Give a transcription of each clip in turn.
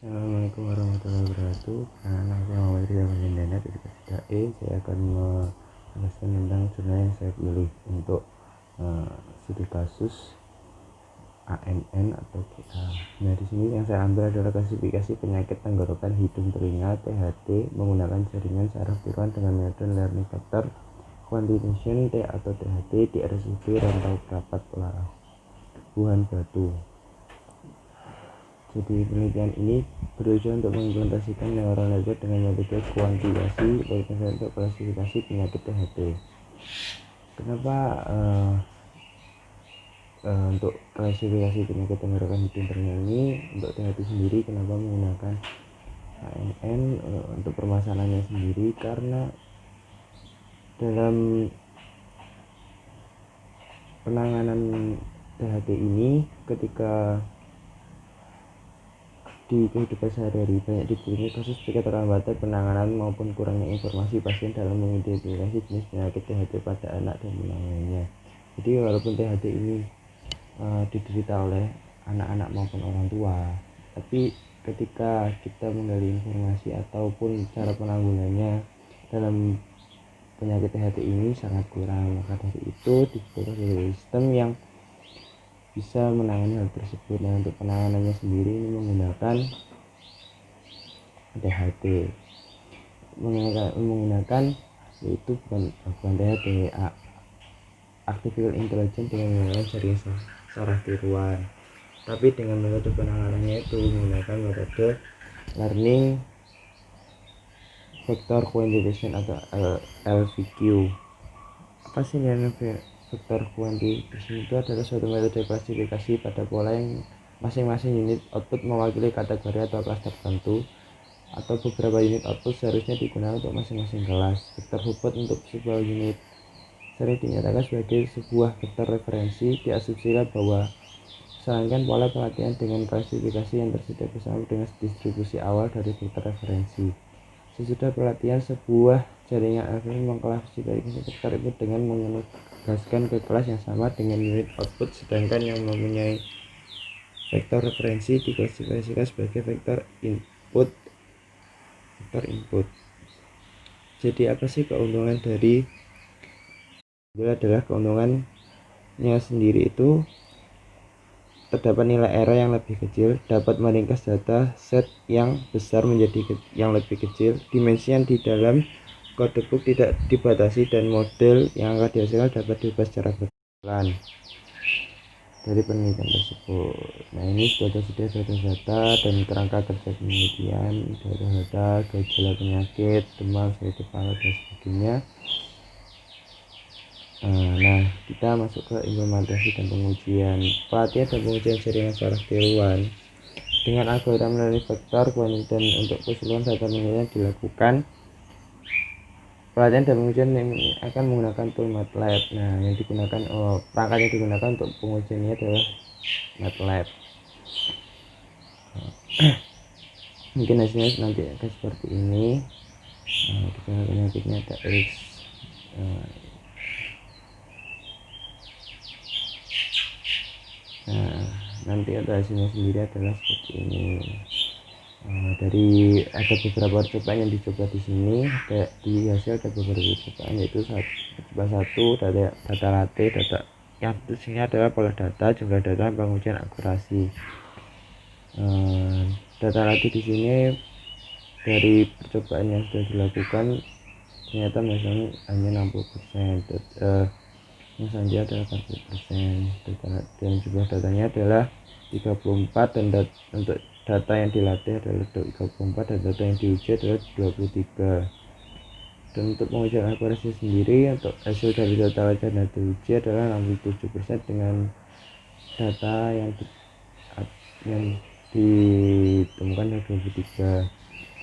Assalamualaikum warahmatullahi wabarakatuh. Nama saya Muhammad Rizal Panjendana dari Kelas Saya akan menjelaskan tentang jurnal yang saya pilih untuk studi kasus ANN atau GA. Nah, di sini yang saya ambil adalah klasifikasi penyakit tenggorokan hidung telinga (THT) menggunakan jaringan saraf tiruan dengan metode learning factor quantitation T atau THT di RSUD Rantau Prapat Pelabuhan Batu. Jadi penelitian ini berusaha untuk mengimplementasikan neural network dengan metode kuantifikasi untuk klasifikasi penyakit THT. Kenapa untuk klasifikasi penyakit tenggorokan hidung telinga ini untuk THT sendiri kenapa menggunakan ANN untuk permasalahannya sendiri? Karena dalam penanganan THT ini ketika di kehidupan sehari-hari banyak ditemui kasus keterlambatan penanganan maupun kurangnya informasi pasien dalam mengidentifikasi jenis penyakit THT pada anak dan menanganinya. Jadi walaupun THT ini diderita oleh anak-anak maupun orang tua, tapi ketika kita menggali informasi ataupun cara penanggulangannya dalam penyakit THT ini sangat kurang, maka dari itu dibutuhkan sistem yang bisa menangani hal tersebut. Nah, untuk penanganannya sendiri ini menggunakan THT, menggunakan yaitu bukan THT, artificial intelligence dengan menggunakan jaringan saraf tiruan, tapi dengan metode penanganannya itu menggunakan metode learning factor quantitation atau LVQ. Apa sih learning factor quantitation? Itu adalah suatu metode klasifikasi pada pola yang masing-masing unit output mewakili kategori atau kelas tertentu, atau beberapa unit output seharusnya digunakan untuk masing-masing kelas. Vektor Hubbard untuk sebuah unit sering dinyatakan sebagai sebuah vektor referensi. Diasumsikan bahwa serangkaian pola pelatihan dengan klasifikasi yang tersedia bersama dengan distribusi awal dari vektor referensi. Sesudah pelatihan, sebuah jaringan algoritma mengklasifikasi vektor itu dengan menugaskan ke kelas yang sama dengan unit output, sedangkan yang mempunyai vektor referensi diklasifikasikan sebagai vektor input. Jadi apa sih keuntungan dari itu? Adalah keuntungannya sendiri itu terdapat nilai error yang lebih kecil, dapat meringkas data set yang besar menjadi yang lebih kecil, dimensi yang di dalam codebook tidak dibatasi, dan model yang akan dihasilkan dapat diubah secara berjalan dari penelitian tersebut. Nah, ini sudah data dan kerangka kerja penelitian, data gejala penyakit, demam, sakit kepala dan sebagainya. Nah, kita masuk ke implementasi dan pengujian. Pelatihan dan pengujian jaringan saraf tiruan dengan algoritma learning factor dan untuk keseluruhan data penelitian dilakukan. Pelatihan dan pengujian ini akan menggunakan tool MATLAB. Nah, yang digunakan perangkat yang digunakan untuk pengujiannya adalah MATLAB. Mungkin hasilnya nanti akan seperti ini. Kita penyakitnya ada X. Nah, nanti ada hasilnya sendiri adalah seperti ini. Dari ada beberapa percobaan yang dicoba di sini, di hasil ada beberapa percobaan, yaitu coba satu data latte, data yang di sini adalah pola data, jumlah data, pengujian akurasi. Data latte di sini dari percobaan yang sudah dilakukan ternyata misalnya hanya 60%, yang selanjutnya adalah 40%, dan jumlah datanya adalah 34, dan untuk data yang dilatih adalah 34, dan data yang diuji adalah 23. Dan untuk pengujian akurasi sendiri, untuk hasil dari data wajar dan diuji adalah 67% dengan data yang ditemukan adalah 23.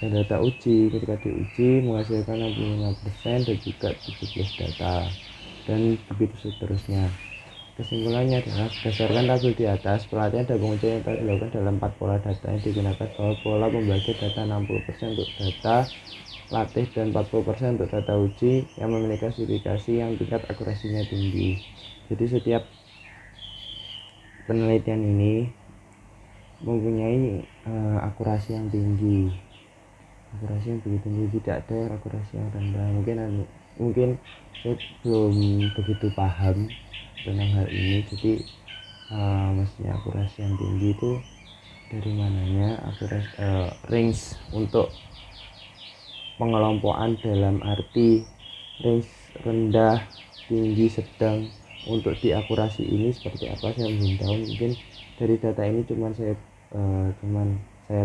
Dan data uji ketika diuji menghasilkan 65% dan juga 17 data, dan begitu seterusnya. Kesimpulannya adalah berdasarkan tabel di atas, pelatihan dan pengujian yang telah dilakukan dalam 4 pola data yang digunakan, bahwa pola pembagi data 60% untuk data latih dan 40% untuk data uji yang memiliki klasifikasi yang tingkat akurasinya tinggi. Jadi setiap penelitian ini mempunyai akurasi yang tinggi, akurasi yang begitu tinggi, tidak ada yang akurasi yang rendah. Mungkin saya belum begitu paham tentang hal ini. Jadi maksudnya akurasi yang tinggi itu dari mananya, akurasi range untuk pengelompokan dalam arti range rendah, tinggi, sedang. Untuk di akurasi ini seperti apa saya belum tahu. Mungkin dari data ini cuman saya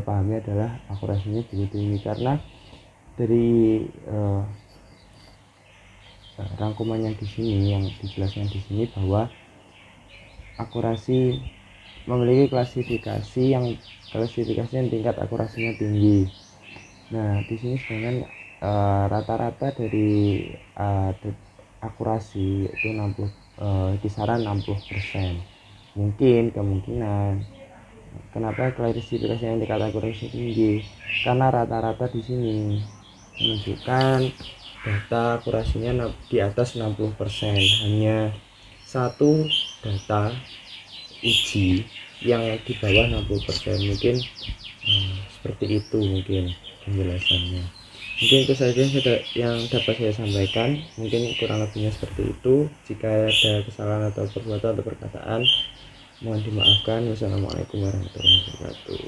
pahami adalah akurasinya begitu tinggi, karena dari rangkumannya di sini yang dijelaskan di sini bahwa akurasi memiliki klasifikasi yang tingkat akurasinya tinggi. Nah, di sini sedangkan rata-rata dari akurasi itu 60, kisaran 60%. Mungkin kemungkinan kenapa klasifikasi yang tingkat akurasi tinggi, karena rata-rata di sini menunjukkan data akurasinya di atas 60%. Hanya satu data uji yang di bawah 60%. Mungkin seperti itu mungkin penjelasannya. Mungkin itu saja yang dapat saya sampaikan. Mungkin kurang lebihnya seperti itu. Jika ada kesalahan atau perbuatan atau perkataan, mohon dimaafkan. Wassalamualaikum warahmatullahi wabarakatuh.